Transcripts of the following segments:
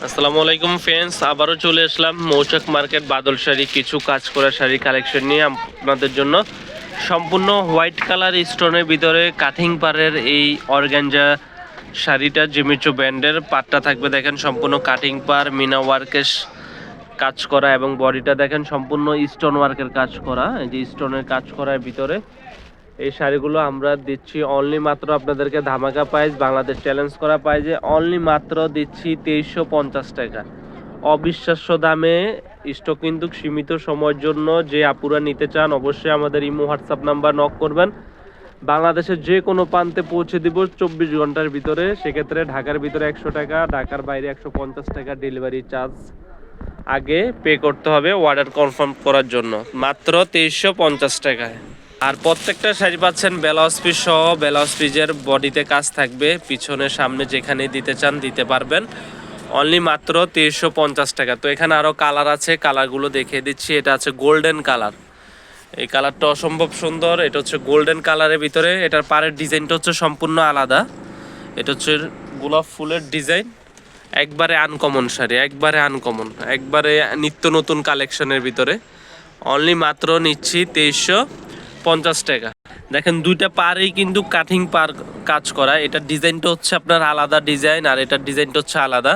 আসসালামু আলাইকুম ফ্রেন্ডস, আবারও চলে আসলাম মৌচাক মার্কেট বাদল শাড়ি কিছু কাজ করা শাড়ি কালেকশন নিয়ে আপনাদের জন্য। সম্পূর্ণ হোয়াইট কালার স্টোনের ভিতরে কাটিং পাড়ের এই অর্গানজা শাড়িটা জিমিচু ব্র্যান্ডের পাটটা থাকবে। দেখেন সম্পূর্ণ কাটিং পাড় মিনা ওয়ার্কের কাজ করা এবং বডিটা দেখেন সম্পূর্ণ স্টোন ওয়ার্কের কাজ করা। এই যে স্টোনের কাজ করার ভিতরে এই শাড়িগুলো আমরা দিচ্ছি অনলি মাত্র আপনাদেরকে ধামাকা প্রাইস, বাংলাদেশ চ্যালেঞ্জ করা প্রাইজে অনলি মাত্র দিচ্ছি 2350 টাকা। অবিশ্বাস্য দামে। স্টক কিন্তু সীমিত সময়ের জন্য। যে আপুরা নিতে চান অবশ্যই আমাদের ইমো হোয়াটসঅ্যাপ নাম্বার নক করবেন। বাংলাদেশের যে কোনো প্রান্তে পৌঁছে দিব 24 ঘন্টার ভিতরে। সেক্ষেত্রে ঢাকার ভিতরে 100 টাকা, ঢাকার বাইরে 150 টাকা ডেলিভারি চার্জ আগে পে করতে হবে অর্ডার কনফার্ম করার জন্য, মাত্র 2350 টাকায়। আর প্রত্যেকটা শাড়ি পাচ্ছেন ব্লাউজ পিস সহ। ব্লাউজ পিসের বডিতে কাজ থাকবে, পিছনে সামনে যেখানে দিতে চান দিতে পারবেন। অনলি মাত্র 2350 টাকা। তো এখানে আরও কালার আছে, কালারগুলো দেখিয়ে দিচ্ছি। এটা আছে গোল্ডেন কালার, এই কালারটা অসম্ভব সুন্দর। এটা হচ্ছে গোল্ডেন কালারের ভিতরে। এটার পাড়ের ডিজাইনটা হচ্ছে সম্পূর্ণ আলাদা। এটা হচ্ছে গোলাপ ফুলের ডিজাইন। একবারে আনকমন শাড়ি, একবারে আনকমন, একবারে নিত্য নতুন কালেকশনের ভিতরে। অনলি মাত্র নিচ্ছি 2350 টাকা। দেখেন দুইটা পাড়েই কিন্তু কাটিং পার কাজ করা। এটার ডিজাইনটা হচ্ছে আপনার আলাদা ডিজাইন, আর এটার ডিজাইনটা হচ্ছে আলাদা।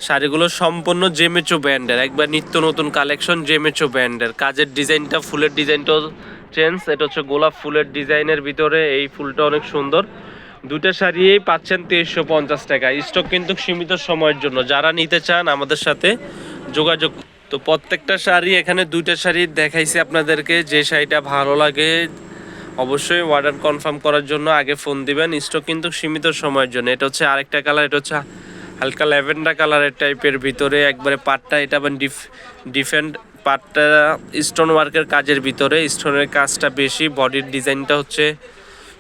শাড়িগুলো সম্পূর্ণ জেমেচো ব্র্যান্ডের, একবার নিত্য নতুন কালেকশন জেমেচো ব্র্যান্ডের। কাজের ডিজাইনটা, ফুলের ডিজাইনটাও চেঞ্জ। এটা হচ্ছে গোলাপ ফুলের ডিজাইনের ভিতরে, এই ফুলটা অনেক সুন্দর। দুইটা শাড়িই পাচ্ছেন 2350 টাকা। স্টক কিন্তু সীমিত সময়ের জন্য, যারা নিতে চান আমাদের সাথে যোগাযোগ। তো প্রত্যেকটা শাড়ি এখানে দুইটা শাড়ি দেখাইছি আপনাদেরকে। যে শাড়িটা ভালো লাগে অবশ্যই অর্ডার কনফার্ম করার জন্য আগে ফোন দিবেন। স্টক কিন্তু সীমিত সময়ের জন্য। এটা হচ্ছে আরেকটা কালার, এটা হচ্ছে হালকা ল্যাভেন্ডার কালারের টাইপের ভিতরে একবারে পাটটা। এটা আবার ডিফেন্ড পাটটা স্টোন ওয়ার্কের কাজের ভিতরে। স্টোনের কাজটা বেশি, বডির ডিজাইনটা হচ্ছে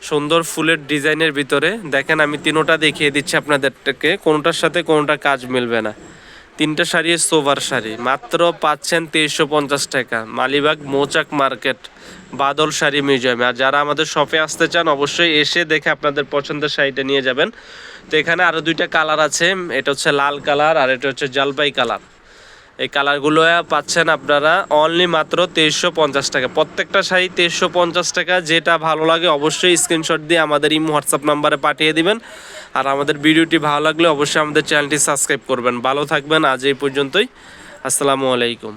সুন্দর ফুলের ডিজাইনের ভিতরে। দেখেন আমি তিনোটা দেখিয়ে দিচ্ছি আপনাদেরকে, কোনোটার সাথে কোনোটা কাজ মিলবে না। তিনটা শাড়ি সোভার শাড়ি, মাত্র পাচ্ছেন 2350 টাকা। মালিবাগ মৌচাক মার্কেট বাদল শাড়ি মিউজিয়ামে। আর যারা আমাদের শপে আসতে চান অবশ্যই এসে দেখে আপনাদের পছন্দের শাড়িটা নিয়ে যাবেন। তো এখানে আরও দুইটা কালার আছে, এটা হচ্ছে লাল কালার আর এটা হচ্ছে জলপাই কালার। এই কালারগুলো পাচ্ছেন আপনারা অনলি মাত্র 2350 টাকা। প্রত্যেকটা শাড়ি 2350 টাকা। যেটা ভালো লাগে অবশ্যই স্ক্রিনশট দিয়ে আমাদের ইমো হোয়াটসঅ্যাপ নাম্বারে পাঠিয়ে দিবেন। আর আমাদের ভিডিওটি ভালো লাগলে অবশ্যই আমাদের চ্যানেলটি সাবস্ক্রাইব করবেন। ভালো থাকবেন, আজ এই পর্যন্তই। আসসালামু আলাইকুম।